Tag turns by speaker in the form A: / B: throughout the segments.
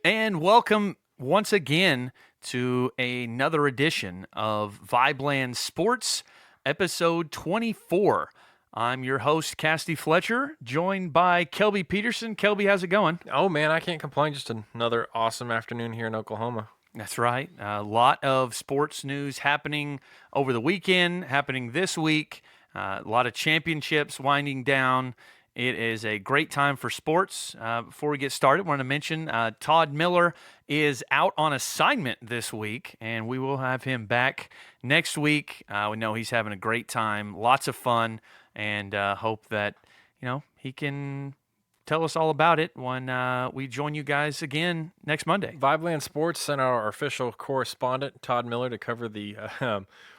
A: And welcome once again to another edition of VIBELAND Sports, episode 24. I'm your host, Casady Fletcher, joined by Kelby Peterson. Kelby, how's it going?
B: Oh, man, I can't complain. Just another awesome afternoon here in Oklahoma.
A: That's right. A lot of sports news happening over the weekend, happening this week. A lot of championships winding down. It is a great time for sports. Before we get started, I want to mention Todd Miller is out on assignment this week, and we will have him back next week. We know he's having a great time, lots of fun, and hope that he can tell us all about it when we join you guys again next Monday.
B: VIBELAND Sports sent our official correspondent, Todd Miller, to cover the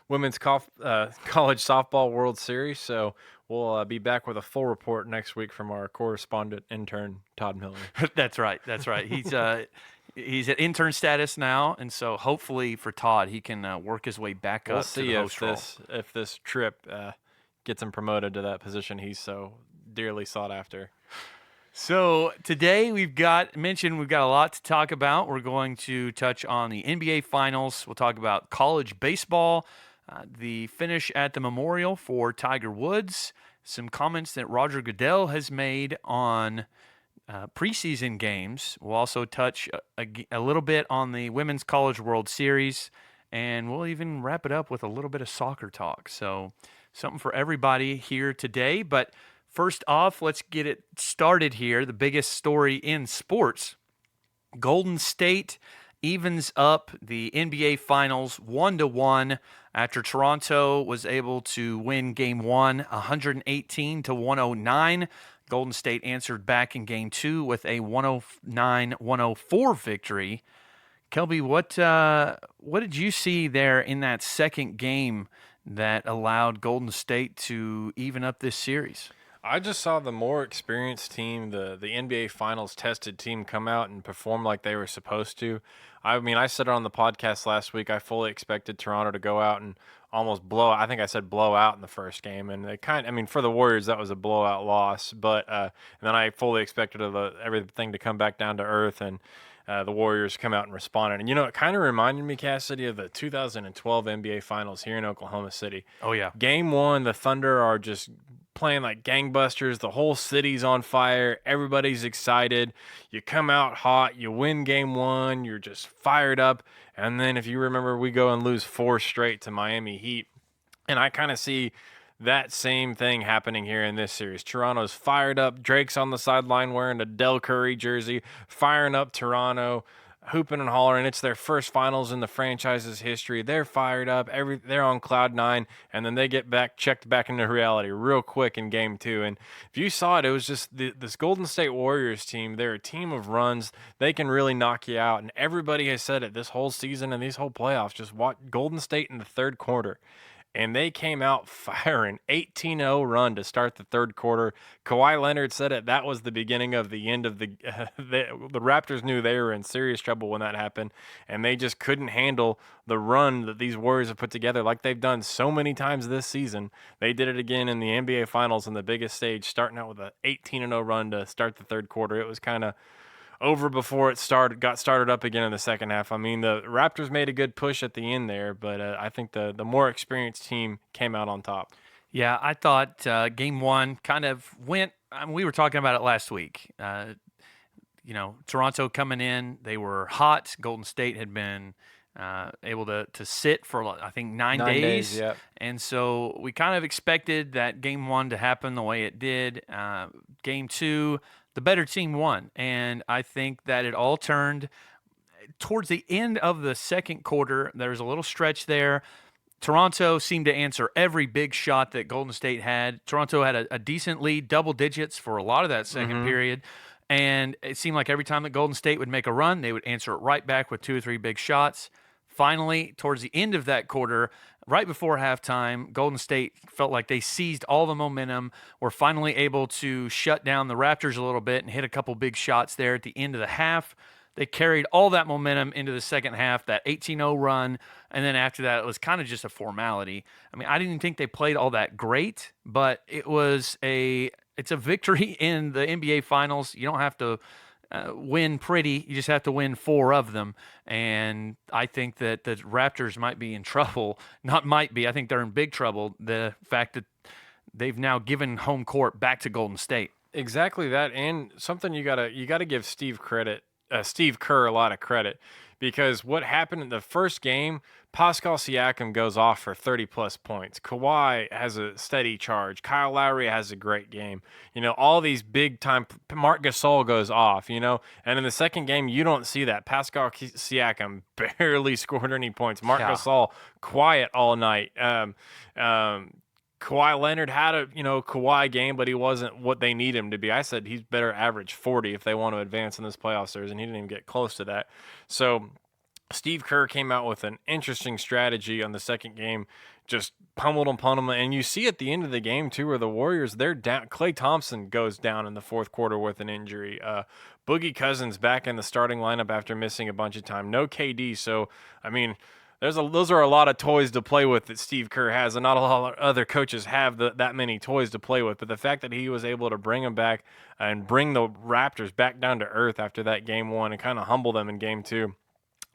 B: Women's College Softball World Series. So we'll be back with a full report next week from our correspondent intern, Todd Miller.
A: That's right. He's at intern status now, and so hopefully for Todd, he can work his way back up to the host role.
B: We'll see if this trip gets him promoted to that position he's so dearly sought after.
A: So today we've got a lot to talk about. We're going to touch on the NBA Finals. We'll talk about college baseball, the finish at the Memorial for Tiger Woods, some comments that Roger Goodell has made on preseason games. We'll also touch a little bit on the Women's College World Series, and we'll even wrap it up with a little bit of soccer talk. So something for everybody here today, but first off, let's get it started here. The biggest story in sports. Golden State evens up the NBA Finals 1-1 after Toronto was able to win Game 1 118-109. Golden State answered back in Game 2 with a 109-104 victory. Kelby, what did you see there in that second game that allowed Golden State to even up this series?
B: I just saw the more experienced team, the NBA Finals tested team, come out and perform like they were supposed to. I mean, I said it on the podcast last week. I fully expected Toronto to go out and almost blow. I think I said blow out in the first game, and for the Warriors that was a blowout loss. But and then I fully expected everything to come back down to earth, and the Warriors come out and responded. And it kind of reminded me, Cassidy, of the 2012 NBA Finals here in Oklahoma City.
A: Oh yeah,
B: Game 1, the Thunder are just playing like gangbusters. The whole city's on fire. Everybody's excited. You come out hot. You win Game 1. You're just fired up. And then if you remember, we go and lose 4 straight to Miami Heat. And I kind of see that same thing happening here in this series. Toronto's fired up. Drake's on the sideline wearing a Del Curry jersey, firing up Toronto, hooping and hollering. It's their first finals in the franchise's history. They're fired up. They're on cloud 9, and then they get checked back into reality real quick in Game 2. And if you saw it, it was just this Golden State Warriors team. They're a team of runs. They can really knock you out. And everybody has said it this whole season and these whole playoffs. Just watch Golden State in the third quarter. And they came out firing 18-0 run to start the third quarter. Kawhi Leonard said it. That was the beginning of the end of the Raptors knew they were in serious trouble when that happened, and they just couldn't handle the run that these Warriors have put together like they've done so many times this season. They did it again in the NBA Finals on the biggest stage, starting out with an 18-0 run to start the third quarter. It was kind of over before it got started up again in the second half. I mean, the Raptors made a good push at the end there, but I think the more experienced team came out on top.
A: Yeah, I thought Game 1 kind of went. We were talking about it last week. Toronto coming in, they were hot. Golden State had been able to sit for, I think, 9 days.
B: Yep.
A: And so we kind of expected that Game 1 to happen the way it did. Game 2, the better team won, and I think that it all turned towards the end of the second quarter. There was a little stretch there. Toronto seemed to answer every big shot that Golden State had. Toronto had a decent lead, double digits for a lot of that second period, and it seemed like every time that Golden State would make a run, they would answer it right back with 2 or 3 big shots. Finally, towards the end of that quarter, right before halftime, Golden State felt like they seized all the momentum, were finally able to shut down the Raptors a little bit and hit a couple big shots there at the end of the half. They carried all that momentum into the second half, that 18-0 run, and then after that, it was kind of just a formality. I mean, I didn't think they played all that great, but it's a victory in the NBA Finals. You don't have to win pretty. You just have to win 4 of them. And I think that the Raptors might be in trouble. Not might be. I think they're in big trouble. The fact that they've now given home court back to Golden State.
B: Exactly that, and something you gotta give Steve Kerr a lot of credit, because what happened in the first game, Pascal Siakam goes off for 30 plus points. Kawhi has a steady charge. Kyle Lowry has a great game. All these big time. Marc Gasol goes off. And in the second game, you don't see that. Pascal Siakam barely scored any points. Marc
A: Yeah.
B: Gasol quiet all night. Kawhi Leonard had a Kawhi game, but he wasn't what they need him to be. I said he's better average 40 if they want to advance in this playoff series, and he didn't even get close to that. So Steve Kerr came out with an interesting strategy on the second game, just pummeled them, and you see at the end of the game too, where the Warriors, they're down. Klay Thompson goes down in the fourth quarter with an injury. Boogie Cousins back in the starting lineup after missing a bunch of time. No KD, so I mean. Those are a lot of toys to play with that Steve Kerr has, and not a lot of other coaches have that many toys to play with. But the fact that he was able to bring them back and bring the Raptors back down to earth after that game one and kind of humble them in game two.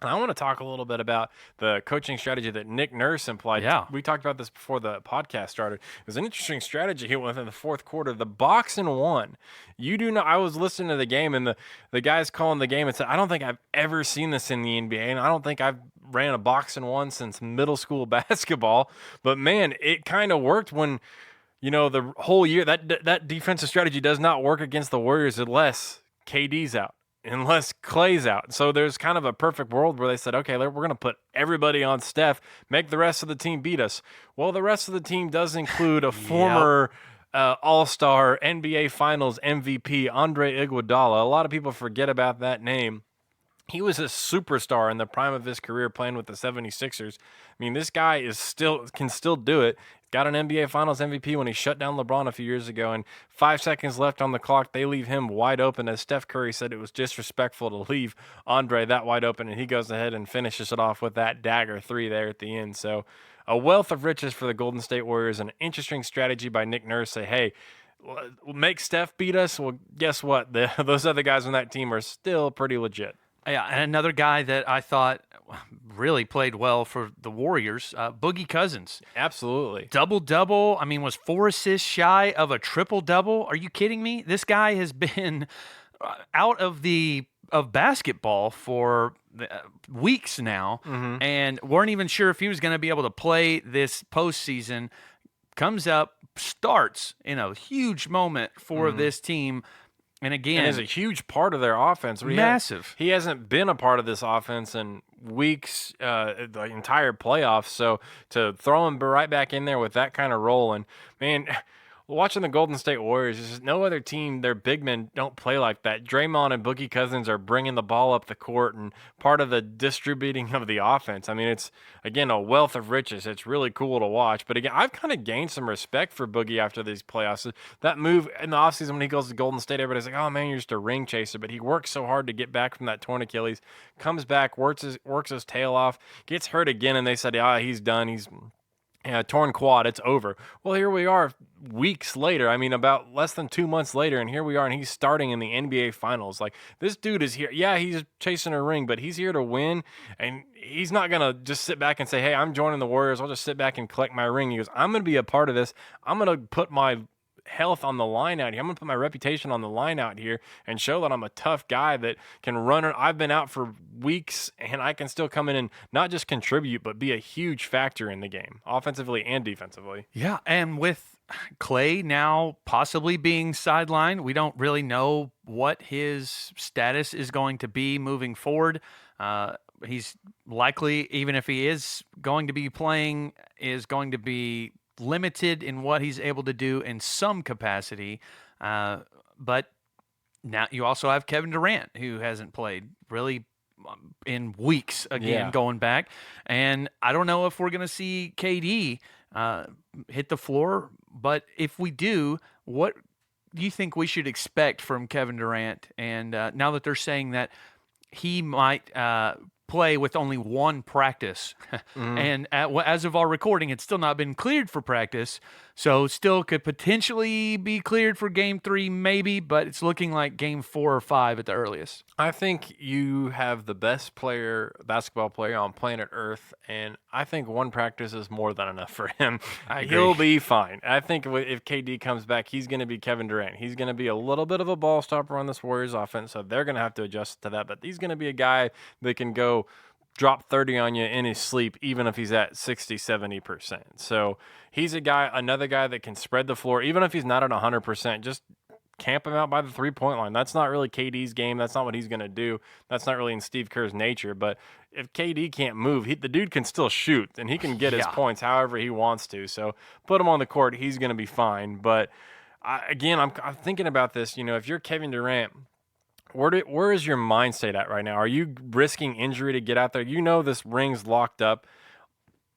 B: And I want to talk a little bit about the coaching strategy that Nick Nurse implied.
A: Yeah.
B: We talked about this before the podcast started. It was an interesting strategy here within the fourth quarter. The box and one. You do know, I was listening to the game, and the guys calling the game and said, I don't think I've ever seen this in the NBA, and I don't think I've ran a box and one since middle school basketball. But man, it kind of worked when the whole year. That defensive strategy does not work against the Warriors unless KD's out, unless Clay's out. So there's kind of a perfect world where they said, okay, we're going to put everybody on Steph, make the rest of the team beat us. Well, the rest of the team does include a former All-Star NBA Finals MVP, Andre Iguodala. A lot of people forget about that name. He was a superstar in the prime of his career playing with the 76ers. I mean, this guy can still do it. Got an NBA Finals MVP when he shut down LeBron a few years ago, and 5 seconds left on the clock, they leave him wide open. As Steph Curry said, it was disrespectful to leave Andre that wide open, and he goes ahead and finishes it off with that dagger 3 there at the end. So a wealth of riches for the Golden State Warriors, an interesting strategy by Nick Nurse. Say, hey, make Steph beat us. Well, guess what? Those other guys on that team are still pretty legit.
A: Yeah, and another guy that I thought really played well for the Warriors, Boogie Cousins.
B: Absolutely.
A: Double-double. I mean, was 4 assists shy of a triple-double. Are you kidding me? This guy has been out of basketball for weeks now, and weren't even sure if he was going to be able to play this postseason. Comes up, starts in a huge moment for this team. And again,
B: is a huge part of their offense.
A: Massive.
B: He hasn't been a part of this offense in weeks, the entire playoffs. So to throw him right back in there with that kind of role, and man, watching the Golden State Warriors, there's just no other team, their big men don't play like that. Draymond and Boogie Cousins are bringing the ball up the court and part of the distributing of the offense. I mean, it's, again, a wealth of riches. It's really cool to watch. But again, I've kind of gained some respect for Boogie after these playoffs. That move in the offseason when he goes to Golden State, everybody's like, oh, man, you're just a ring chaser. But he works so hard to get back from that torn Achilles, comes back, works his tail off, gets hurt again, and they said, he's done. He's torn quad, it's over. Well, here we are weeks later. I mean, about less than 2 months later, and here we are, and he's starting in the NBA Finals. Like, this dude is here. Yeah, he's chasing a ring, but he's here to win, and he's not going to just sit back and say, hey, I'm joining the Warriors. I'll just sit back and collect my ring. He goes, I'm going to be a part of this. I'm going to put my health on the line out here. I'm going to put my reputation on the line out here and show that I'm a tough guy that can run it. I've been out for weeks, and I can still come in and not just contribute, but be a huge factor in the game, offensively and defensively.
A: Yeah, and with Clay now possibly being sidelined, we don't really know what his status is going to be moving forward. He's likely, even if he is going to be playing, is going to be limited in what he's able to do in some capacity. But now you also have Kevin Durant, who hasn't played really in weeks again, going back. And I don't know if we're going to see KD hit the floor, but if we do, what do you think we should expect from Kevin Durant? And now that they're saying that he might play with only one practice, and as of our recording, it's still not been cleared for practice. So still could potentially be cleared for game 3, maybe, but it's looking like game 4 or 5 at the earliest.
B: I think you have the best basketball player on planet Earth, and I think one practice is more than enough for him.
A: I agree.
B: He'll be fine. I think if KD comes back, he's going to be Kevin Durant. He's going to be a little bit of a ball stopper on this Warriors offense, so they're going to have to adjust to that. But he's going to be a guy that can go drop 30 on you in his sleep, even if he's at 60, 70%. So he's another guy that can spread the floor, even if he's not at 100%, just camp him out by the three-point line. That's not really KD's game. That's not what he's going to do. That's not really in Steve Kerr's nature. But if KD can't move, the dude can still shoot, and he can get his points however he wants to. So put him on the court, he's going to be fine. But I'm thinking about this. If you're Kevin Durant, where is your mind state at right now? Are you risking injury to get out there? This ring's locked up.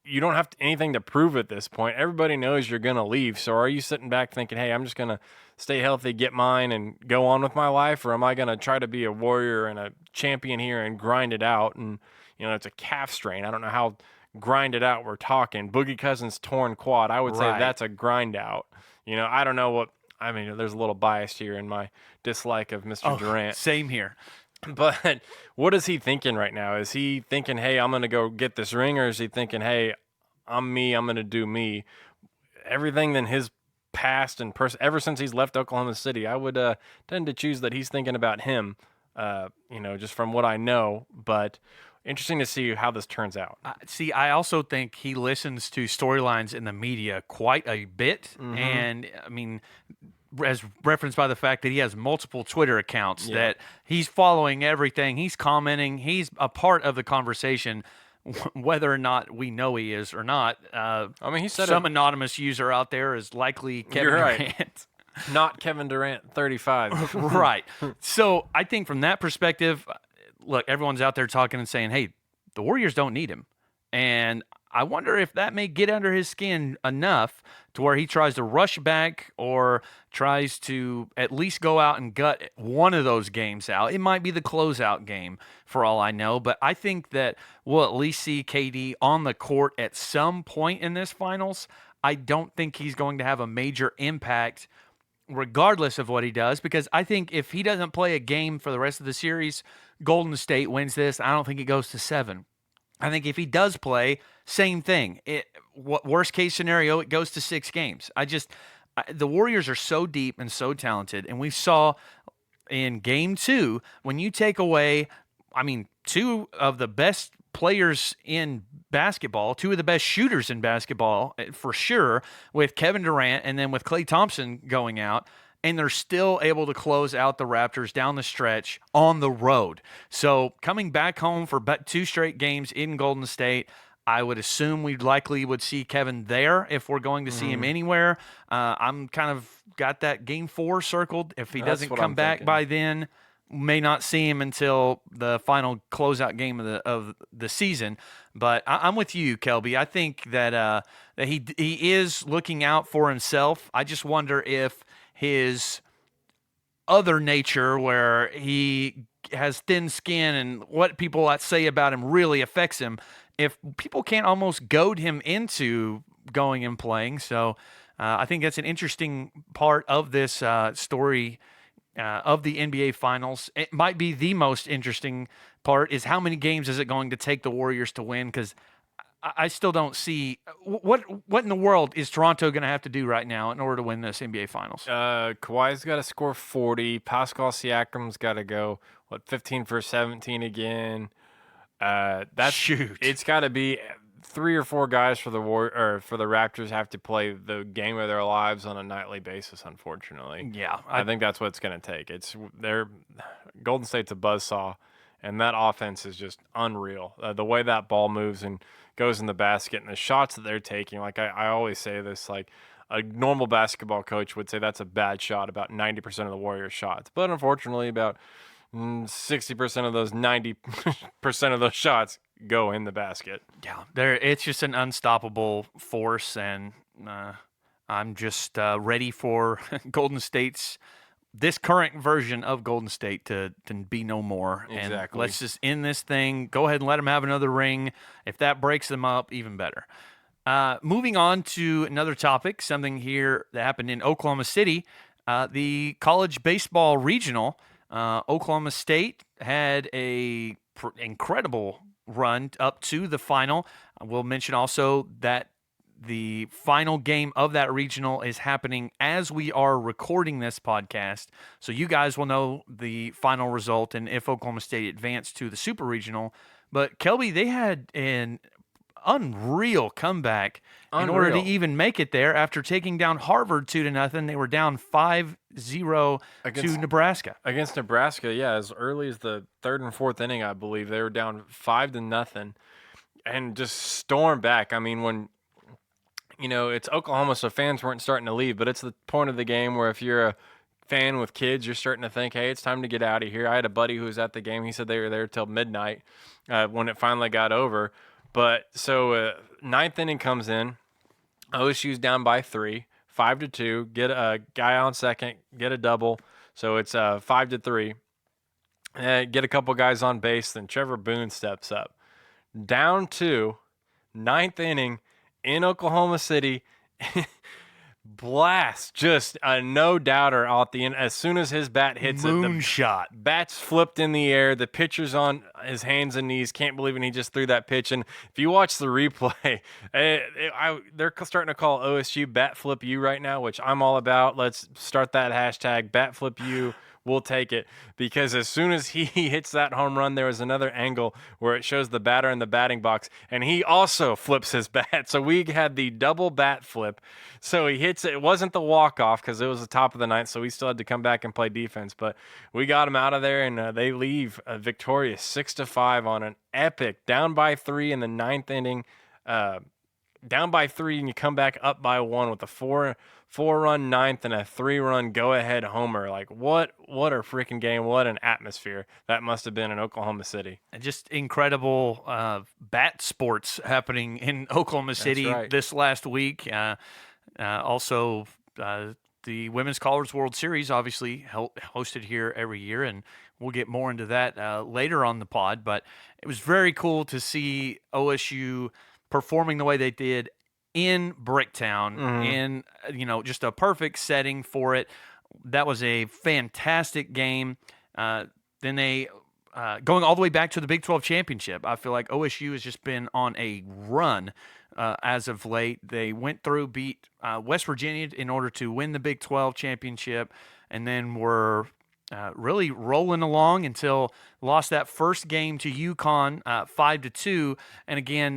B: You don't have anything to prove at this point. Everybody knows you're going to leave. So are you sitting back thinking, hey, I'm just going to stay healthy, get mine, and go on with my life? Or am I going to try to be a warrior and a champion here and grind it out? And, it's a calf strain. I don't know how grind it out we're talking. Boogie Cousins torn quad. I would say that's a grind out. I don't know what – I mean, there's a little bias here in my dislike of Mr. Durant.
A: Same here.
B: But what is he thinking right now? Is he thinking, hey, I'm going to go get this ring? Or is he thinking, hey, I'm me, I'm going to do me? Everything in his past and ever since he's left Oklahoma City, I would tend to choose that he's thinking about him, just from what I know. But interesting to see how this turns out.
A: I also think he listens to storylines in the media quite a bit.
B: Mm-hmm.
A: And, I mean, as referenced by the fact that he has multiple Twitter accounts, that he's following everything. He's commenting. He's a part of the conversation, whether or not we know he is or not.
B: He said
A: some anonymous user out there is likely Kevin Durant.
B: Right. Not Kevin Durant, 35.
A: Right. So I think from that perspective, look, everyone's out there talking and saying, hey, the Warriors don't need him. And I wonder if that may get under his skin enough to where he tries to rush back or tries to at least go out and gut one of those games out. It might be the closeout game for all I know, but I think that we'll at least see KD on the court at some point in this finals. I don't think he's going to have a major impact regardless of what he does, because I think if he doesn't play a game for the rest of the series, Golden State wins this. I don't think it goes to 7. I think if he does play, same thing. Worst case scenario, it goes to 6 games. The Warriors are so deep and so talented, and we saw in game 2 when you take away, 2 of the best players in basketball, 2 of the best shooters in basketball for sure, with Kevin Durant and then with Klay Thompson going out. And they're still able to close out the Raptors down the stretch on the road. So coming back home for 2 straight games in Golden State, I would assume we likely would see Kevin there if we're going to see him anywhere. I'm kind of got that game 4 circled. If he doesn't come back by then, may not see him until the final closeout game of the season. But I'm with you, Kelby. I think that he is looking out for himself. I just wonder if his other nature, where he has thin skin and what people say about him really affects him, if people can't almost goad him into going and playing. So I think that's an interesting part of this story of the NBA Finals. It might be the most interesting part is how many games is it going to take the Warriors to win, because I still don't see what in the world is Toronto going to have to do right now in order to win this NBA Finals.
B: Kawhi's got to score 40. Pascal Siakam's got to go 15 for 17 again. It's got to be 3 or 4 guys for the Raptors have to play the game of their lives on a nightly basis. Unfortunately, I think that's what it's going to take. Golden State's a buzzsaw, and that offense is just unreal. The way that ball moves and goes in the basket and the shots that they're taking, like I always say this, like a normal basketball coach would say that's a bad shot about 90% of the Warriors shots. But unfortunately, about 60% of those 90% of those shots go in the basket.
A: Yeah, it's just an unstoppable force, and I'm just ready for Golden State's this current version of Golden State to be no more.
B: Exactly.
A: And let's just end this thing. Go ahead and let them have another ring. If that breaks them up, even better. Moving on to another topic, something here that happened in Oklahoma City, the college baseball regional. Oklahoma State had a incredible run up to the final. We'll mention also that the final game of that regional is happening as we are recording this podcast. So you guys will know the final result and if Oklahoma State advanced to the super regional. But Kelby, they had an unreal comeback in order to
B: Unreal.
A: even make it there after taking down Harvard 2-0. They were down 5-0 to Nebraska.
B: Against Nebraska, yeah, as early as the third and fourth inning, I believe they were down 5-0, and just stormed back. I mean, when it's Oklahoma, so fans weren't starting to leave, but it's the point of the game where if you're a fan with kids, you're starting to think, hey, it's time to get out of here. I had a buddy who was at the game. He said they were there till midnight when it finally got over. But so ninth inning comes in. OSU's down by 3, 5-2. Get a guy on second, get a double. So it's 5-3. Get a couple guys on base. Then Trevor Boone steps up. Down 2, ninth inning in Oklahoma City. Blast, just a no-doubter out the end. As soon as his bat hits
A: Moonshot.
B: the bat's flipped in the air. The pitcher's on his hands and knees. Can't believe it. He just threw that pitch. And if you watch the replay, they're starting to call OSU Bat Flip U right now, which I'm all about. Let's start that hashtag, Bat Flip U. We'll take it, because as soon as he hits that home run, there was another angle where it shows the batter in the batting box, and he also flips his bat. So we had the double bat flip. So he hits it. It wasn't the walk-off because it was the top of the ninth, so we still had to come back and play defense. But we got him out of there, and they leave victorious 6-5 on an epic down by 3 in the ninth inning. Down by 3, and you come back up by 1 with a four-run ninth and a 3-run go-ahead homer. Like, what a freaking game. What an atmosphere that must have been in Oklahoma City.
A: Just incredible bat sports happening in Oklahoma City this last week. Also, the Women's College World Series, obviously hosted here every year, and we'll get more into that later on the pod. But it was very cool to see OSU performing the way they did in Bricktown, in just a perfect setting for it. That was a fantastic game. Then they going all the way back to the Big 12 championship. I feel like OSU has just been on a run as of late. They went through, beat West Virginia in order to win the Big 12 championship, and then were really rolling along until lost that first game to UConn 5-2, and again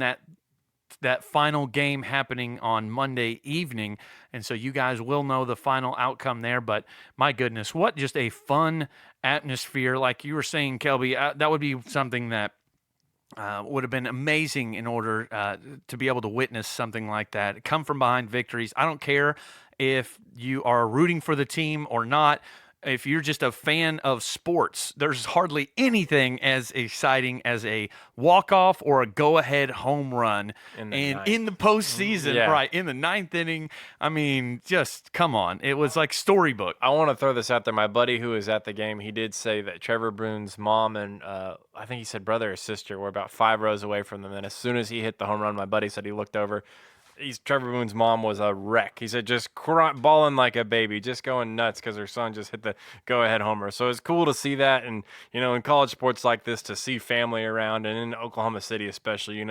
A: that final game happening on Monday evening. And so you guys will know the final outcome there. But my goodness, what just a fun atmosphere. Like you were saying, Kelby, that would be something that would have been amazing in order to be able to witness something like that. Come from behind victories. I don't care if you are rooting for the team or not. If you're just a fan of sports, there's hardly anything as exciting as a walk-off or a go-ahead home run in the postseason, right, in the ninth inning. I mean, just come on. It was like storybook.
B: I want to throw this out there. My buddy who was at the game, he did say that Trevor Boone's mom and I think he said brother or sister were about 5 rows away from them. And as soon as he hit the home run, my buddy said he looked over. Trevor Boone's mom was a wreck. He said just bawling like a baby, just going nuts because her son just hit the go-ahead homer. So it's cool to see that, and in college sports like this, to see family around, and in Oklahoma City especially,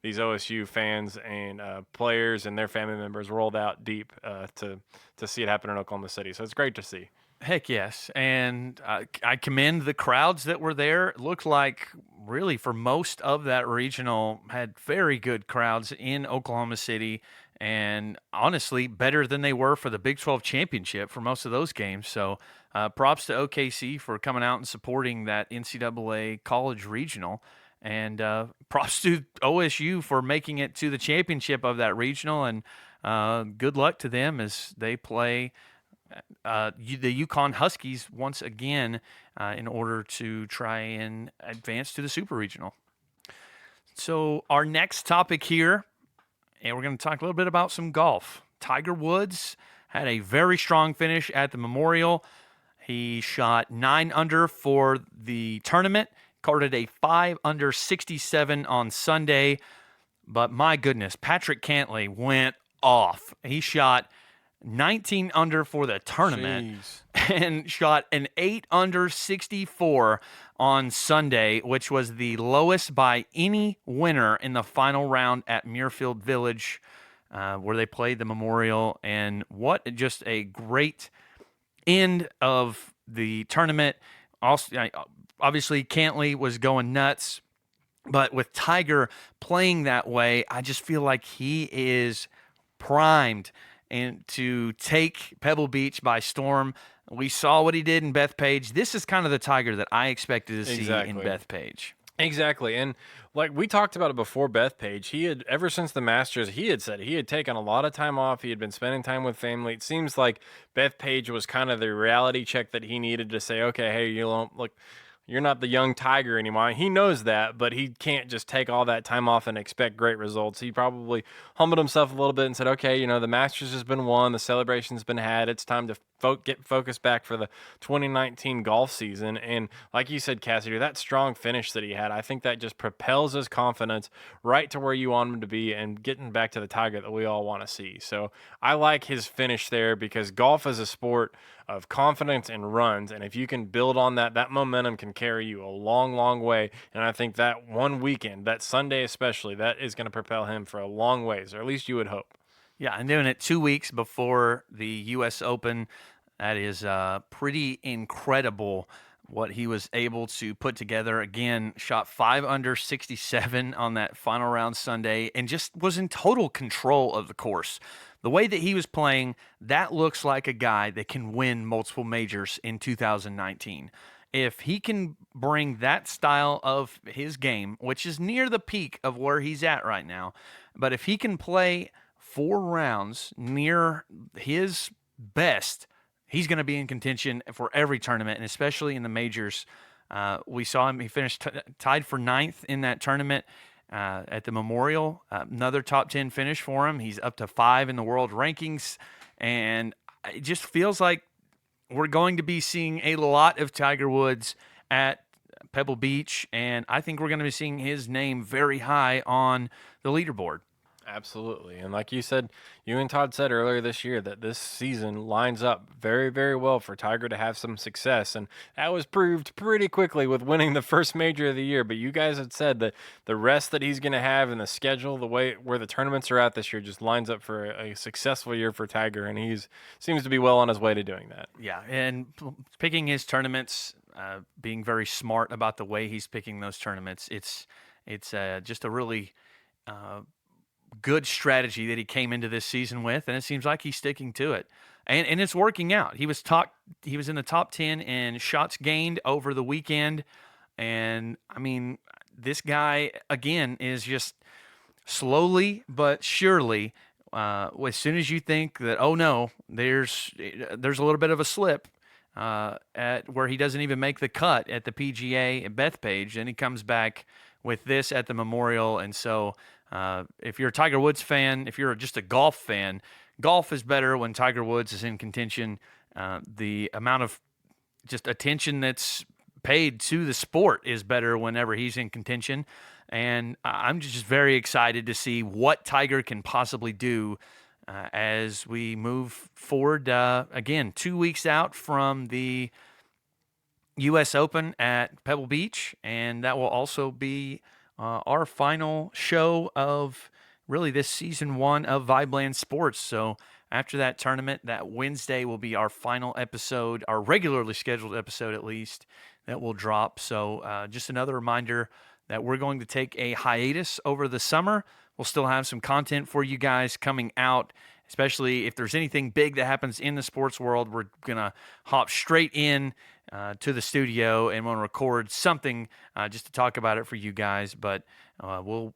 B: these OSU fans and players and their family members rolled out deep to see it happen in Oklahoma City. So it's great to see.
A: Heck yes, and I commend the crowds that were there. It looked like really for most of that regional had very good crowds in Oklahoma City, and honestly better than they were for the Big 12 championship for most of those games. So props to OKC for coming out and supporting that NCAA college regional, and props to OSU for making it to the championship of that regional, and good luck to them as they play the UConn Huskies once again in order to try and advance to the Super Regional. So our next topic here, and we're going to talk a little bit about some golf. Tiger Woods had a very strong finish at the Memorial. He shot 9 under for the tournament, carded a 5 under 67 on Sunday. But my goodness, Patrick Cantley went off. He shot 19 under for the tournament
B: Jeez.
A: and shot an 8 under 64 on Sunday, which was the lowest by any winner in the final round at Muirfield Village, where they played the Memorial. And what just a great end of the tournament. Also, obviously, Cantley was going nuts, but with Tiger playing that way, I just feel like he is primed and to take Pebble Beach by storm. We saw what he did in Bethpage. This is kind of the Tiger that I expected to see in Bethpage.
B: Exactly. And like we talked about it before Bethpage, he had, ever since the Masters, he had said he had taken a lot of time off. He had been spending time with family. It seems like Bethpage was kind of the reality check that he needed to say, okay, hey, you don't look, you're not the young Tiger anymore. He knows that, but he can't just take all that time off and expect great results. He probably humbled himself a little bit and said, okay, the Masters has been won. The celebration's been had. It's time to get focused back for the 2019 golf season. And like you said, Casady, that strong finish that he had, I think that just propels his confidence right to where you want him to be and getting back to the Tiger that we all want to see. So I like his finish there because golf is a sport of confidence and runs. And if you can build on that, that momentum can carry you a long, long way. And I think that one weekend, that Sunday especially, that is going to propel him for a long ways, or at least you would hope.
A: Yeah, and doing it 2 weeks before the U.S. Open, that is pretty incredible what he was able to put together. Again, shot 5 under 67 on that final round Sunday and just was in total control of the course. The way that he was playing, that looks like a guy that can win multiple majors in 2019. If he can bring that style of his game, which is near the peak of where he's at right now, but if he can play 4 rounds near his best, he's going to be in contention for every tournament, and especially in the majors. We saw him, he finished tied for 9th in that tournament at the Memorial. Another top 10 finish for him. He's up to 5 in the world rankings, and it just feels like we're going to be seeing a lot of Tiger Woods at Pebble Beach, and I think we're going to be seeing his name very high on the leaderboard.
B: Absolutely. And like you said, you and Todd said earlier this year that this season lines up very, very well for Tiger to have some success. And that was proved pretty quickly with winning the first major of the year. But you guys had said that the rest that he's going to have in the schedule, the way where the tournaments are at this year, just lines up for a successful year for Tiger. And he's seems to be well on his way to doing that.
A: Yeah. And picking his tournaments, being very smart about the way he's picking those tournaments, it's just a really good strategy that he came into this season with, and it seems like he's sticking to it, and it's working out. He was in the top 10 in shots gained over the weekend, and I mean, this guy again is just slowly but surely. As soon as you think that, oh no, there's a little bit of a slip at where he doesn't even make the cut at the PGA at Bethpage, then he comes back with this at the Memorial, and so. If you're a Tiger Woods fan, if you're just a golf fan, golf is better when Tiger Woods is in contention. The amount of just attention that's paid to the sport is better whenever he's in contention. And I'm just very excited to see what Tiger can possibly do as we move forward. Again, 2 weeks out from the U.S. Open at Pebble Beach, and that will also be our final show of really this season 1 of VIBELAND Sports. So after that tournament, that Wednesday will be our final episode, our regularly scheduled episode at least, that will drop. So just another reminder that we're going to take a hiatus over the summer. We'll still have some content for you guys coming out, especially if there's anything big that happens in the sports world. We're going to hop straight in to the studio and want to record something just to talk about it for you guys. But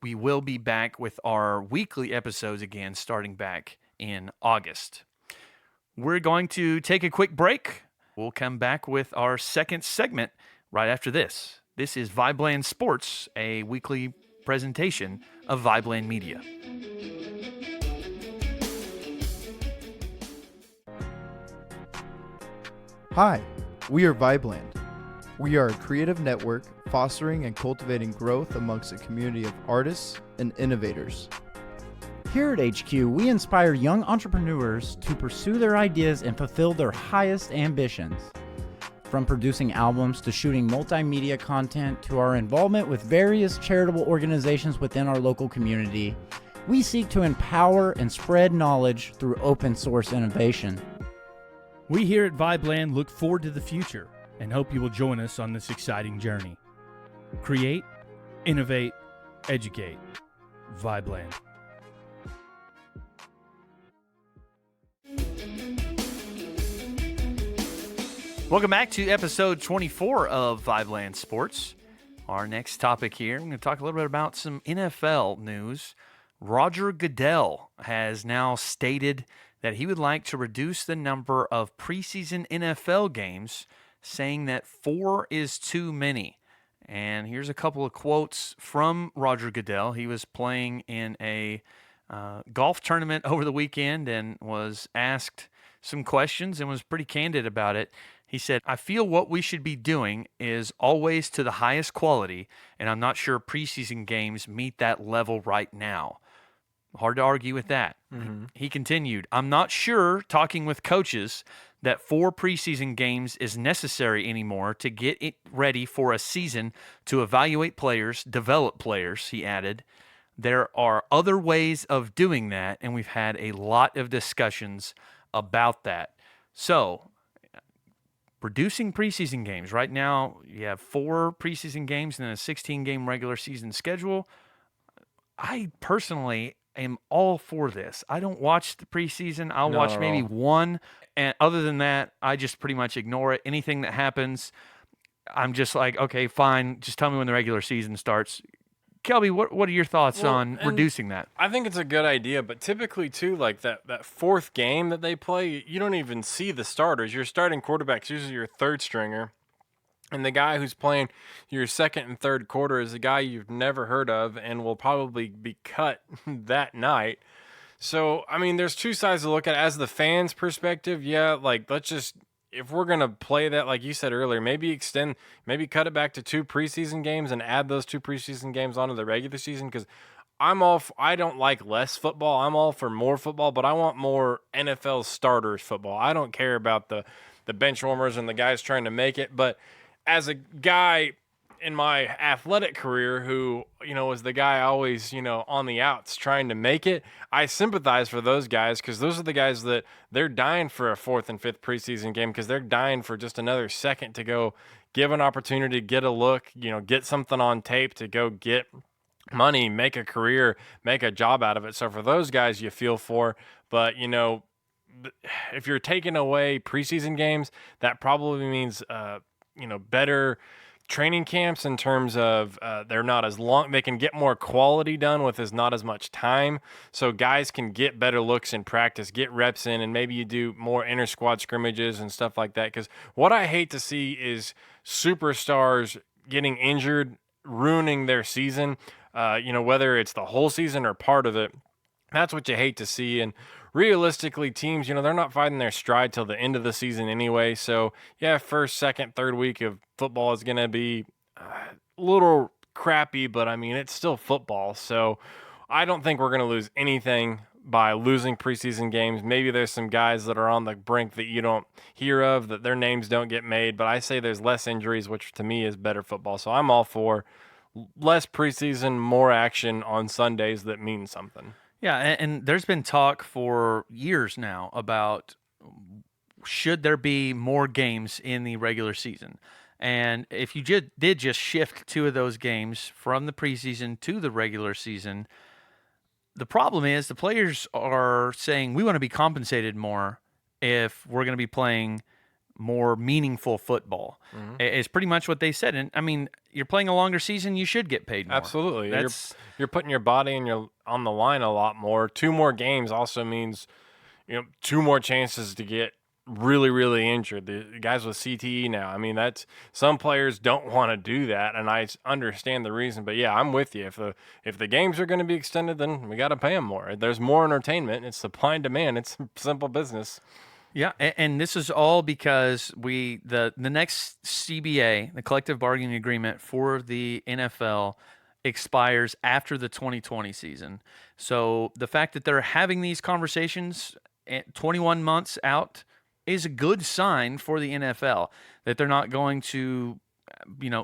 A: we will be back with our weekly episodes again starting back in August. We're going to take a quick break. We'll come back with our second segment right after this. This is VIBELAND Sports, a weekly presentation of VIBELAND Media.
C: Hi, we are VIBELAND. We are a creative network fostering and cultivating growth amongst a community of artists and innovators.
D: Here at HQ, we inspire young entrepreneurs to pursue their ideas and fulfill their highest ambitions. From producing albums to shooting multimedia content to our involvement with various charitable organizations within our local community, we seek to empower and spread knowledge through open source innovation.
E: We here at VIBELAND look forward to the future and hope you will join us on this exciting journey. Create, innovate, educate. VIBELAND.
A: Welcome back to episode 24 of VIBELAND Sports. Our next topic here, I'm going to talk a little bit about some NFL news. Roger Goodell has now stated that he would like to reduce the number of preseason NFL games, saying that 4 is too many. And here's a couple of quotes from Roger Goodell. He was playing in a golf tournament over the weekend and was asked some questions and was pretty candid about it. He said, "I feel what we should be doing is always to the highest quality, and I'm not sure preseason games meet that level right now." Hard to argue with that. Mm-hmm. He continued, "I'm not sure, talking with coaches, that 4 preseason games is necessary anymore to get it ready for a season to evaluate players, develop players," he added. "There are other ways of doing that, and we've had a lot of discussions about that." So, reducing preseason games. Right now, you have 4 preseason games and then a 16-game regular season schedule. I personally am all for this. I don't watch the preseason. I'll watch maybe one, and other than that, I just pretty much ignore it. Anything that happens, I'm just like, okay, fine. Just tell me when the regular season starts. Kelby, what are your thoughts on reducing that?
B: I think it's a good idea, but typically, too, like that 4th game that they play, you don't even see the starters. Your starting quarterback's usually your 3rd stringer, and the guy who's playing your 2nd and 3rd quarter is a guy you've never heard of and will probably be cut that night. So, I mean, there's 2 sides to look at. As the fans' perspective, yeah, like, let's just, if we're going to play that, like you said earlier, maybe cut it back to 2 preseason games and add those 2 preseason games onto the regular season, because I don't like less football. I'm all for more football, but I want more NFL starters football. I don't care about the bench warmers and the guys trying to make it. But as a guy in my athletic career who, was the guy always, on the outs trying to make it, I sympathize for those guys, because those are the guys that they're dying for a 4th and 5th preseason game, because they're dying for just another second to go give an opportunity, get a look, get something on tape to go get money, make a career, make a job out of it. So for those guys, you feel for, but, if you're taking away preseason games, that probably means, better training camps in terms of they're not as long. They can get more quality done with not as much time, so guys can get better looks in practice, get reps in, and maybe you do more inter-squad scrimmages and stuff like that. Because what I hate to see is superstars getting injured, ruining their season, whether it's the whole season or part of it. That's what you hate to see. And realistically, teams, they're not finding their stride till the end of the season anyway. So, yeah, 1st, 2nd, 3rd week of football is going to be a little crappy, but, I mean, it's still football. So I don't think we're going to lose anything by losing preseason games. Maybe there's some guys that are on the brink that you don't hear of, that their names don't get made. But I say there's less injuries, which to me is better football. So I'm all for less preseason, more action on Sundays that means something.
A: Yeah, and there's been talk for years now about should there be more games in the regular season. And if you did just shift 2 of those games from the preseason to the regular season, the problem is the players are saying we want to be compensated more if we're going to be playing more meaningful football. Mm-hmm. It's pretty much what they said. And I mean, you're playing a longer season, you should get paid more.
B: Absolutely. You're putting your body and you're on the line a lot more. 2 more games also means 2 more chances to get really, really injured. The guys with CTE now, I mean, that's, some players don't want to do that, and I understand the reason. But yeah, I'm with you. If the games are going to be extended, then we got to pay them more. There's more entertainment. It's supply and demand. It's simple business.
A: Yeah, and this is all because the next CBA, the collective bargaining agreement for the NFL, expires after the 2020 season. So the fact that they're having these conversations 21 months out is a good sign for the NFL that they're not going to,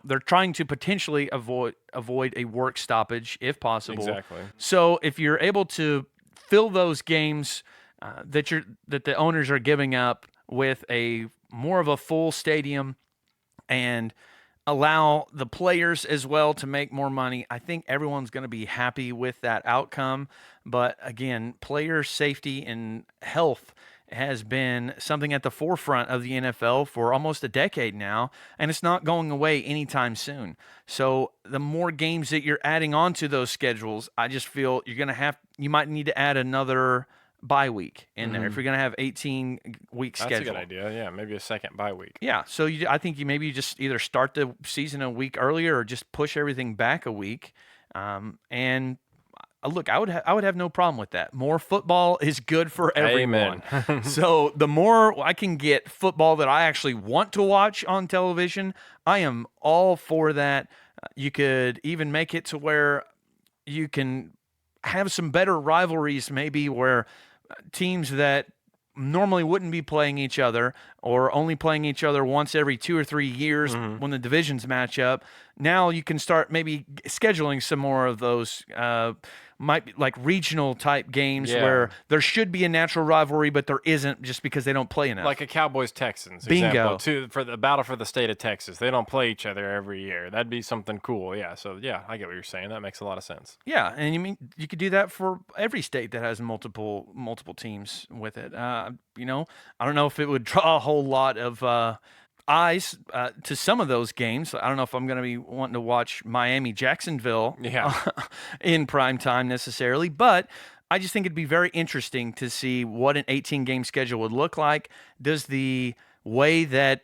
A: they're trying to potentially avoid a work stoppage if possible.
B: Exactly.
A: So if you're able to fill those games that the owners are giving up with a more of a full stadium and allow the players as well to make more money, I think everyone's going to be happy with that outcome. But again, player safety and health has been something at the forefront of the NFL for almost a decade now, and it's not going away anytime soon. So the more games that you're adding onto those schedules, I just feel you might need to add another bye week in there if you're going to have 18-week schedule.
B: That's a good idea. Yeah, maybe a second bye week.
A: Yeah, so I think you just either start the season a week earlier or just push everything back a week. And look, I would have no problem with that. More football is good for everyone.
B: Amen.
A: So the more I can get football that I actually want to watch on television, I am all for that. You could even make it to where you can have some better rivalries, maybe where teams that normally wouldn't be playing each other or only playing each other once every 2 or 3 years when the divisions match up. Now you can start maybe scheduling some more of those might be like regional type games where there should be a natural rivalry, but there isn't just because they don't play enough.
B: Like a Cowboys-Texans
A: Bingo.
B: example, for the battle for the state of Texas. They don't play each other every year. That'd be something cool. Yeah, so yeah, I get what you're saying. That makes a lot of sense.
A: Yeah, and you could do that for every state that has multiple teams with it. I don't know if it would draw a whole lot of eyes to some of those games. I don't know if I'm going to be wanting to watch Miami-Jacksonville in prime time necessarily, but I just think it'd be very interesting to see what an 18-game schedule would look like. Does the way that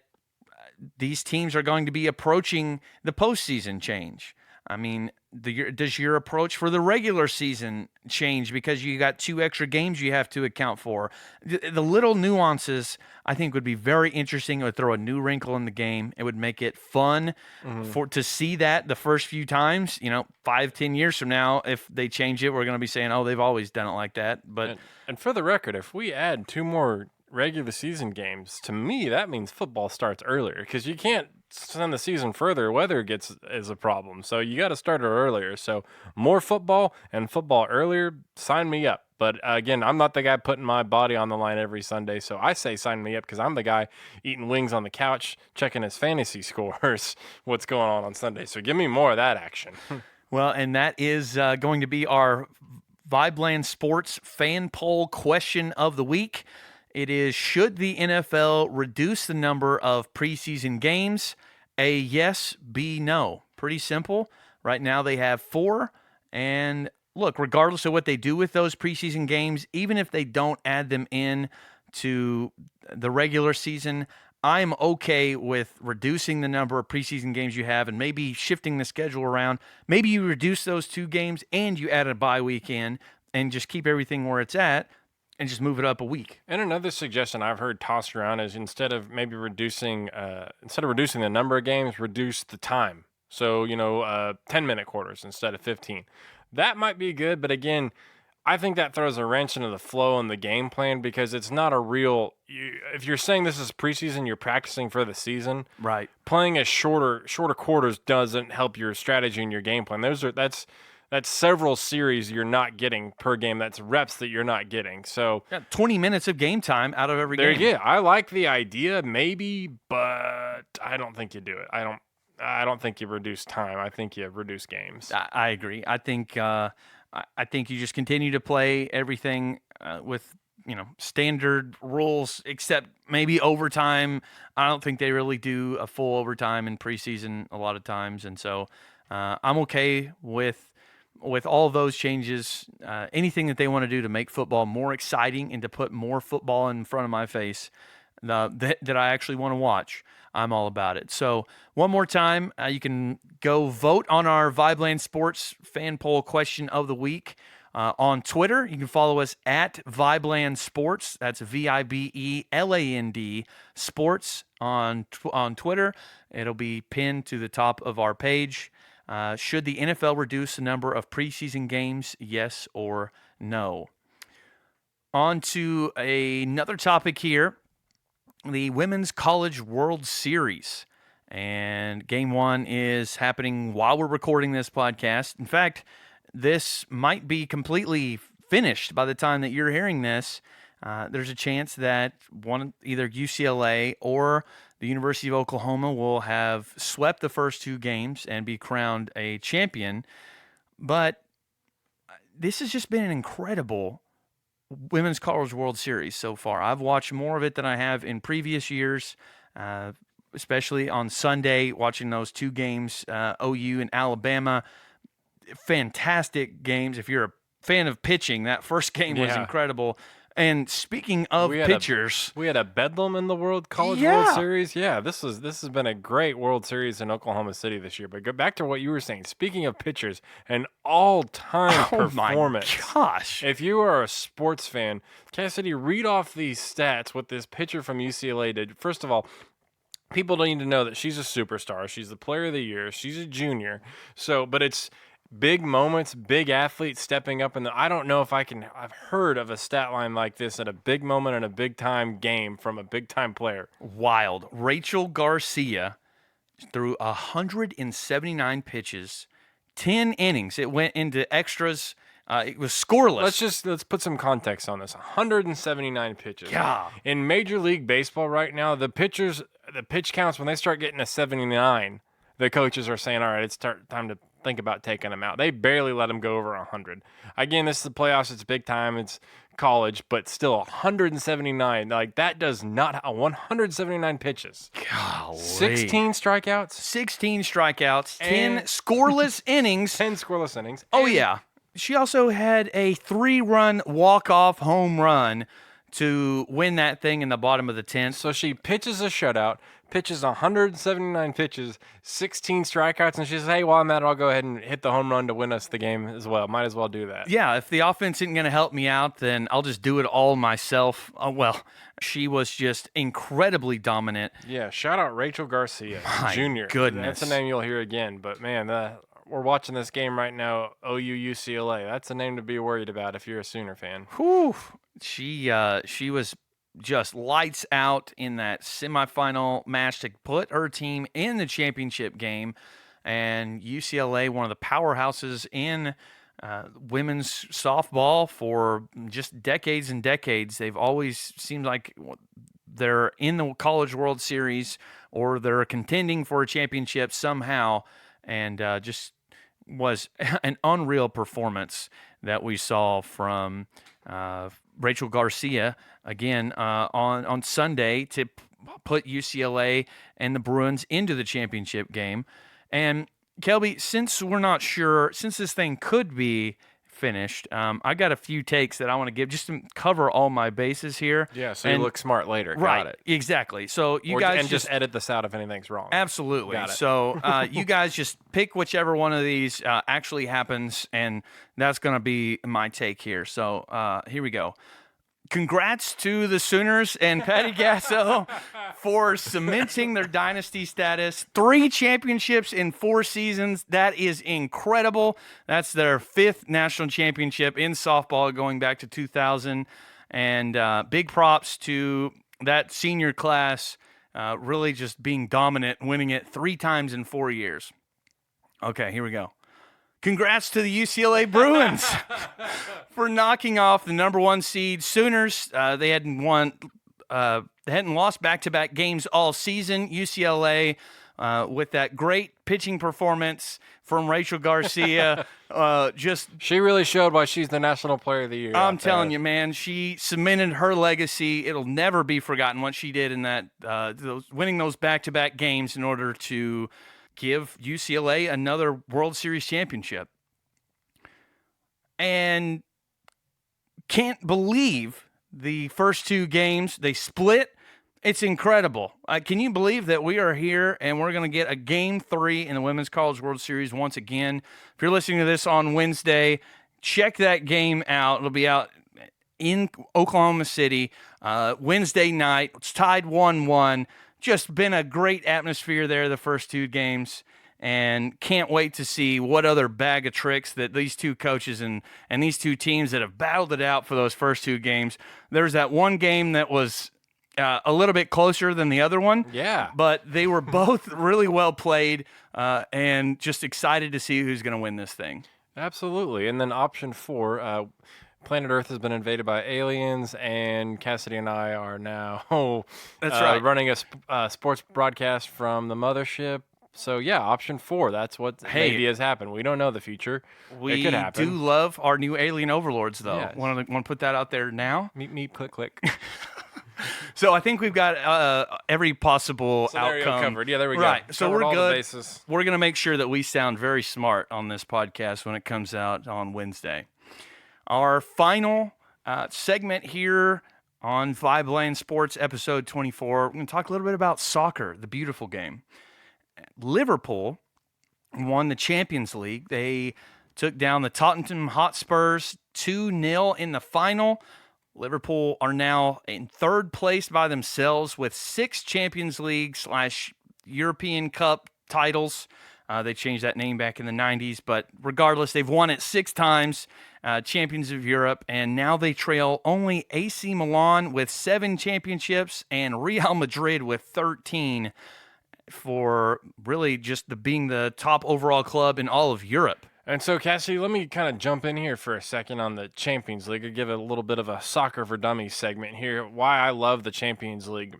A: these teams are going to be approaching the postseason change? I mean, does your approach for the regular season change because you got 2 extra games you have to account for? The little nuances, I think, would be very interesting. It would throw a new wrinkle in the game. It would make it fun to see that the first few times. 5-10 years from now, if they change it, we're going to be saying, "Oh, they've always done it like that." But
B: and for the record, if we add 2 more regular season games, to me that means football starts earlier because you can't send the season further. Weather is a problem, so you got to start it earlier. So more football and football earlier, sign me up. But again, I'm not the guy putting my body on the line every Sunday, so I say sign me up because I'm the guy eating wings on the couch, checking his fantasy scores, what's going on Sunday. So give me more of that action.
A: Well, and that is going to be our VIBELAND Sports fan poll question of the week. It is, should the NFL reduce the number of preseason games? A, yes, B, no. Pretty simple. Right now they have 4. And look, regardless of what they do with those preseason games, even if they don't add them in to the regular season, I'm okay with reducing the number of preseason games you have and maybe shifting the schedule around. Maybe you reduce those 2 games and you add a bye week in and just keep everything where it's at. And just move it up a week.
B: And another suggestion I've heard tossed around is instead of reducing the number of games, reduce the time. So 10-minute quarters instead of 15. That might be good, but again, I think that throws a wrench into the flow and the game plan because it's not a real. If you're saying this is preseason, you're practicing for the season.
A: Right.
B: Playing a shorter quarters doesn't help your strategy and your game plan. That's several series you're not getting per game. That's reps that you're not getting. So
A: 20 minutes of game time out of every game.
B: Yeah, I like the idea, maybe, but I don't think you do it. I don't think you reduce time. I think you reduce games.
A: I agree. I think you just continue to play everything with standard rules, except maybe overtime. I don't think they really do a full overtime in preseason a lot of times, and so I'm okay with all of those changes. Anything that they want to do to make football more exciting and to put more football in front of my face that I actually want to watch, I'm all about it. So one more time, you can go vote on our VIBELAND Sports fan poll question of the week On Twitter, you can follow us at VIBELAND Sports. That's VIBELAND Sports on Twitter. It'll be pinned to the top of our page. Should the NFL reduce the number of preseason games, yes or no? On to another topic here, the Women's College World Series. And Game 1 is happening while we're recording this podcast. In fact, this might be completely finished by the time that you're hearing this. There's a chance that either UCLA or the University of Oklahoma will have swept the first 2 games and be crowned a champion. But this has just been an incredible Women's College World Series so far. I've watched more of it than I have in previous years, especially on Sunday, watching those 2 games, OU and Alabama. Fantastic games. If you're a fan of pitching, that first game was incredible. And speaking of pitchers,
B: we had a bedlam in the World College World Series. Yeah, this has been a great World Series in Oklahoma City this year. But go back to what you were saying. Speaking of pitchers, an all-time performance.
A: My gosh.
B: If you are a sports fan, Casady, read off these stats what this pitcher from UCLA did. First of all, people need to know that she's a superstar. She's the player of the year. She's a junior. But it's big moments, big athletes stepping up. I don't know if I've heard of a stat line like this at a big moment in a big-time game from a big-time player.
A: Wild. Rachel Garcia threw 179 pitches, 10 innings. It went into extras. It was scoreless.
B: Let's put some context on this. 179 pitches.
A: Yeah.
B: In Major League Baseball right now, the pitch counts, when they start getting to 79, the coaches are saying, all right, it's time to think about taking them out. They barely let them go over 100. Again, this is the playoffs. It's big time. It's college, but still 179. Like, that does not 179 pitches.
A: Golly.
B: 16 strikeouts.
A: 16 strikeouts, 10 scoreless innings.
B: 10 scoreless innings.
A: Oh, yeah. She also had a 3-run walk-off home run to win that thing in the bottom of the 10th.
B: So she pitches a shutout, pitches 179 pitches, 16 strikeouts, and she says, hey, while I'm at it, I'll go ahead and hit the home run to win us the game as well. Might as well do that.
A: Yeah, if the offense isn't going to help me out, then I'll just do it all myself. She was just incredibly dominant.
B: Yeah, shout out Rachel Garcia,
A: My
B: Jr.
A: goodness.
B: That's a name you'll hear again. But, man, we're watching this game right now, OU-UCLA. That's a name to be worried about if you're a Sooner fan.
A: Whew. She was just lights out in that semifinal match to put her team in the championship game. And UCLA, one of the powerhouses in women's softball for just decades and decades. They've always seemed like they're in the College World Series or they're contending for a championship somehow. And just was an unreal performance that we saw from Rachel Garcia again on Sunday to put UCLA and the Bruins into the championship game. And Kelby, since we're not sure, since this thing could be finished, I got a few takes that I want to give just to cover all my bases here.
B: Yeah, so you look smart later.
A: Right,
B: Got it.
A: Exactly. So you
B: just edit this out if anything's wrong.
A: Absolutely.
B: Got it.
A: So you guys just pick whichever one of these actually happens, and that's going to be my take here. So here we go. Congrats to the Sooners and Patty Gasso for cementing their dynasty status. 3 championships in 4 seasons. That is incredible. That's their 5th national championship in softball going back to 2000. And big props to that senior class really just being dominant, winning it 3 times in 4 years. Okay, here we go. Congrats to the UCLA Bruins for knocking off the number 1 seed Sooners. They hadn't lost back-to-back games all season. UCLA with that great pitching performance from Rachel Garcia.
B: She really showed why she's the National Player of the Year.
A: I'm telling you, man, she cemented her legacy. It'll never be forgotten what she did in that winning those back-to-back games in order to give UCLA another World Series championship. And can't believe the first 2 games, they split. It's incredible. Can you believe that we are here and we're going to get a Game 3 in the Women's College World Series once again? If you're listening to this on Wednesday, check that game out. It'll be out in Oklahoma City Wednesday night. It's tied 1-1. Just been a great atmosphere there the first two games, and can't wait to see what other bag of tricks that these two coaches and these two teams that have battled it out for those first two games. There's that one game that was a little bit closer than the other one.
B: Yeah.
A: But they were both really well played, and just excited to see who's going to win this thing.
B: Absolutely. And then option 4, planet Earth has been invaded by aliens, and Casady and I are now
A: That's right.
B: running a sports broadcast from the mothership. So, yeah, option 4, that's what maybe has happened. We don't know the future.
A: We
B: it could happen.
A: do love our new alien overlords, though.
B: Yes.
A: Want to put that out there now?
B: Meet, click, click.
A: So I think we've got every possible
B: Scenario
A: outcome
B: covered. Yeah, there we go.
A: Right. So
B: Covered
A: we're
B: all the
A: good.
B: bases.
A: We're going to make sure that we sound very smart on this podcast when it comes out on Wednesday. Our final segment here on VIBELAND Sports, episode 24, we're going to talk a little bit about soccer, the beautiful game. Liverpool won the Champions League. They took down the Tottenham Hotspurs 2-0 in the final. Liverpool are now in third place by themselves with 6 Champions League / European Cup titles. They changed that name back in the 90s, but regardless, they've won it 6 times, champions of Europe, and now they trail only AC Milan with 7 championships and Real Madrid with 13 for really just being the top overall club in all of Europe.
B: And so, Cassie, let me kind of jump in here for a second on the Champions League. I'll give it a little bit of a soccer for dummies segment here, why I love the Champions League.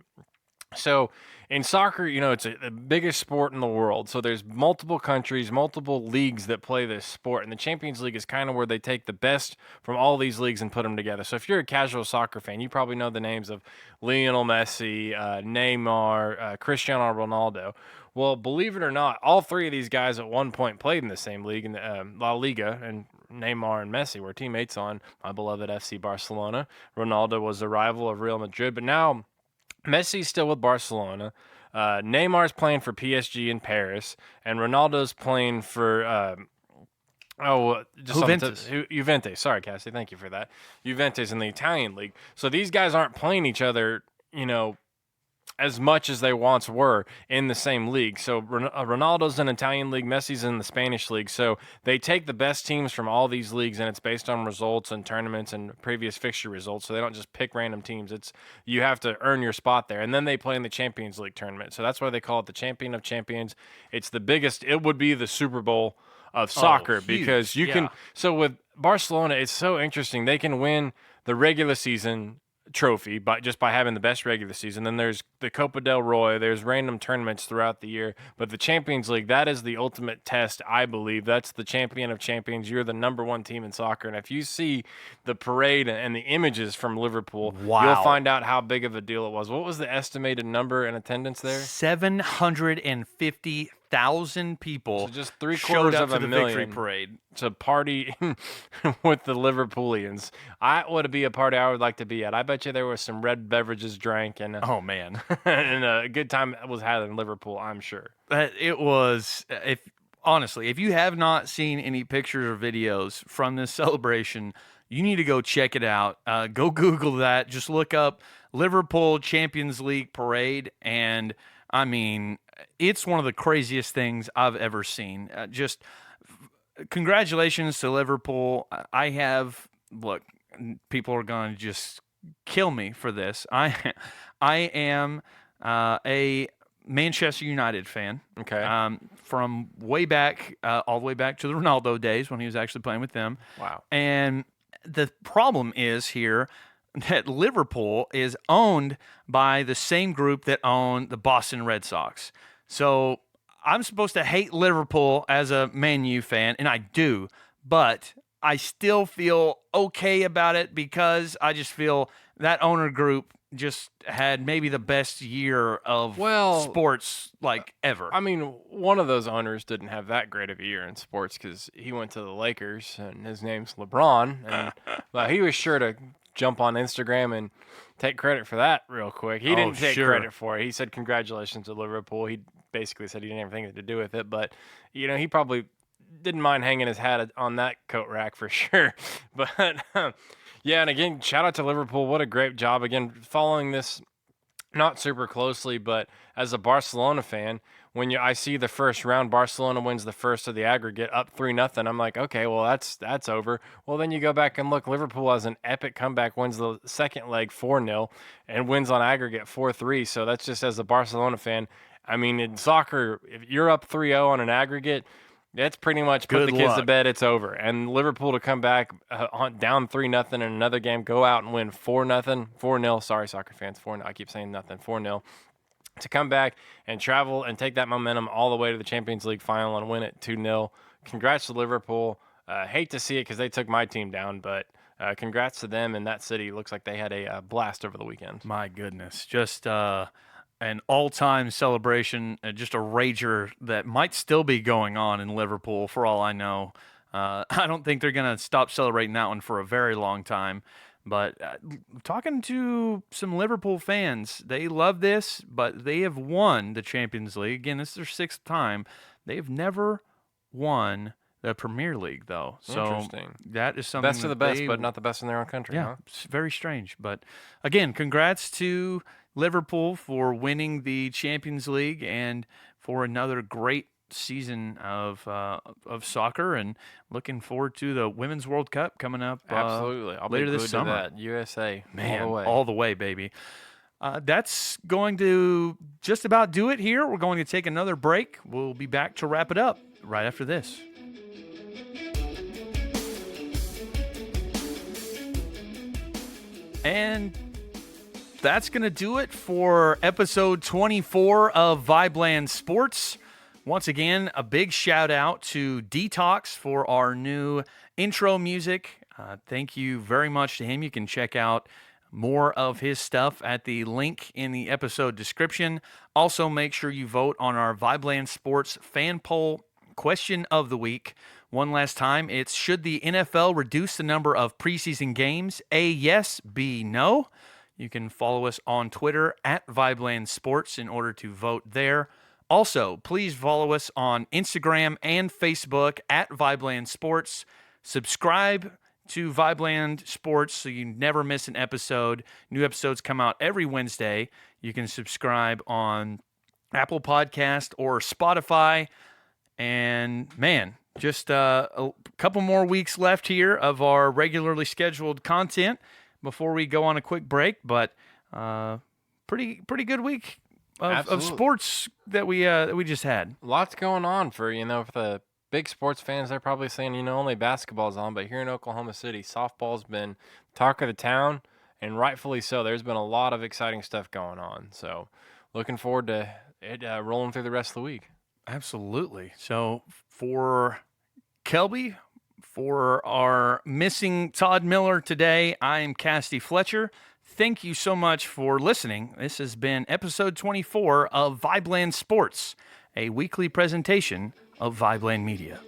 B: So in soccer, it's the biggest sport in the world. So there's multiple countries, multiple leagues that play this sport. And the Champions League is kind of where they take the best from all these leagues and put them together. So if you're a casual soccer fan, you probably know the names of Lionel Messi, Neymar, Cristiano Ronaldo. Well, believe it or not, all 3 of these guys at one point played in the same league, in La Liga, and Neymar and Messi were teammates on my beloved FC Barcelona. Ronaldo was a rival of Real Madrid, but now Messi's still with Barcelona. Neymar's playing for PSG in Paris, and Ronaldo's playing for
A: Juventus.
B: Juventus. Sorry, Cassie. Thank you for that. Juventus in the Italian league. So these guys aren't playing each other, as much as they once were in the same league. So Ronaldo's in the Italian league, Messi's in the Spanish league. So they take the best teams from all these leagues, and it's based on results and tournaments and previous fixture results. So they don't just pick random teams. You have to earn your spot there. And then they play in the Champions League tournament. So that's why they call it the Champion of Champions. It's the biggest. It would be the Super Bowl of soccer because you can. So with Barcelona, it's so interesting. They can win the regular season trophy by having the best regular season. Then there's the Copa del Rey, there's random tournaments throughout the year, but the Champions League, that is the ultimate test, I believe. That's the champion of champions. You're the number 1 team in soccer, and if you see the parade and the images from Liverpool, you'll find out how big of a deal it was. What was the estimated number in attendance there?
A: 750,000 people.
B: So just 3/4
A: showed up
B: of
A: to
B: a
A: the
B: million
A: victory parade
B: to party with the Liverpoolians. I would be a party I would like to be at. I bet you there was some red beverages drank and
A: oh man,
B: and a good time was had in Liverpool, I'm sure.
A: It was. If you have not seen any pictures or videos from this celebration, you need to go check it out. Go Google that. Just look up Liverpool Champions League parade, and I mean, it's one of the craziest things I've ever seen. Congratulations to Liverpool. Look, people are going to just kill me for this. I am a Manchester United fan.
B: Okay.
A: From way back, all the way back to the Ronaldo days when he was actually playing with them.
B: Wow.
A: And the problem is here that Liverpool is owned by the same group that own the Boston Red Sox. So I'm supposed to hate Liverpool as a Man U fan, and I do, but I still feel okay about it because I just feel that owner group just had maybe the best year of sports ever.
B: I mean, one of those owners didn't have that great of a year in sports because he went to the Lakers, and his name's LeBron, and he was sure to jump on Instagram and take credit for that real quick. He didn't take credit for it. He said congratulations to Liverpool. He basically said he didn't have anything to do with it, but he probably didn't mind hanging his hat on that coat rack for sure. But yeah, and again, shout out to Liverpool. What a great job. Again, following this not super closely, but as a Barcelona fan, when I see the first round, Barcelona wins the first of the aggregate up 3-0. I'm like, okay, well that's over. Well, then you go back and look, Liverpool has an epic comeback, wins the second leg 4-0, and wins on aggregate 4-3. So that's just as a Barcelona fan. I mean, in soccer, if you're up 3-0 on an aggregate, that's pretty much put
A: Good
B: the kids to
A: luck.
B: bed. It's over. And Liverpool to come back down 3-0 in another game, go out and win 4-0. Sorry, soccer fans, 4-0. I keep saying nothing. 4-0. To come back and travel and take that momentum all the way to the Champions League final and win it 2-0. Congrats to Liverpool. Hate to see it because they took my team down, but congrats to them in that city. Looks like they had a blast over the weekend.
A: My goodness, just an all-time celebration, just a rager that might still be going on in Liverpool for all I know. I don't think they're going to stop celebrating that one for a very long time. But talking to some Liverpool fans, they love this, but they have won the Champions League. Again, this is their 6th time. They've never won the Premier League, though. So
B: Interesting.
A: that is something
B: Best of the best, but not the best in their own country,
A: yeah,
B: huh?
A: it's very strange. But again, congrats to Liverpool for winning the Champions League and for another great season of soccer, and looking forward to the Women's World Cup coming up.
B: Absolutely. I'll
A: later
B: be
A: this
B: glued
A: summer.
B: to that. USA,
A: Man,
B: all the way.
A: all the way, baby. That's going to just about do it here. We're going to take another break. We'll be back to wrap it up right after this. And that's going to do it for episode 24 of VIBELAND Sports. Once again, a big shout out to Detox for our new intro music. Thank you very much to him. You can check out more of his stuff at the link in the episode description. Also, make sure you vote on our VIBELAND Sports fan poll question of the week. One last time, it's should the NFL reduce the number of preseason games? A, yes, B, no. You can follow us on Twitter at VIBELAND Sports in order to vote there. Also, please follow us on Instagram and Facebook at VIBELAND Sports. Subscribe to VIBELAND Sports so you never miss an episode. New episodes come out every Wednesday. You can subscribe on Apple Podcast or Spotify. And man, just a couple more weeks left here of our regularly scheduled content before we go on a quick break. But pretty good week of sports that we just had.
B: Lots going on for the big sports fans. They're probably saying, only basketball's on, but here in Oklahoma City, softball's been talk of the town, and rightfully so. There's been a lot of exciting stuff going on. So looking forward to it rolling through the rest of the week.
A: Absolutely. So for Kelby, for our missing Todd Miller today, I am Casady Fletcher. Thank you so much for listening. This has been episode 24 of VIBELAND Sports, a weekly presentation of VIBELAND Media.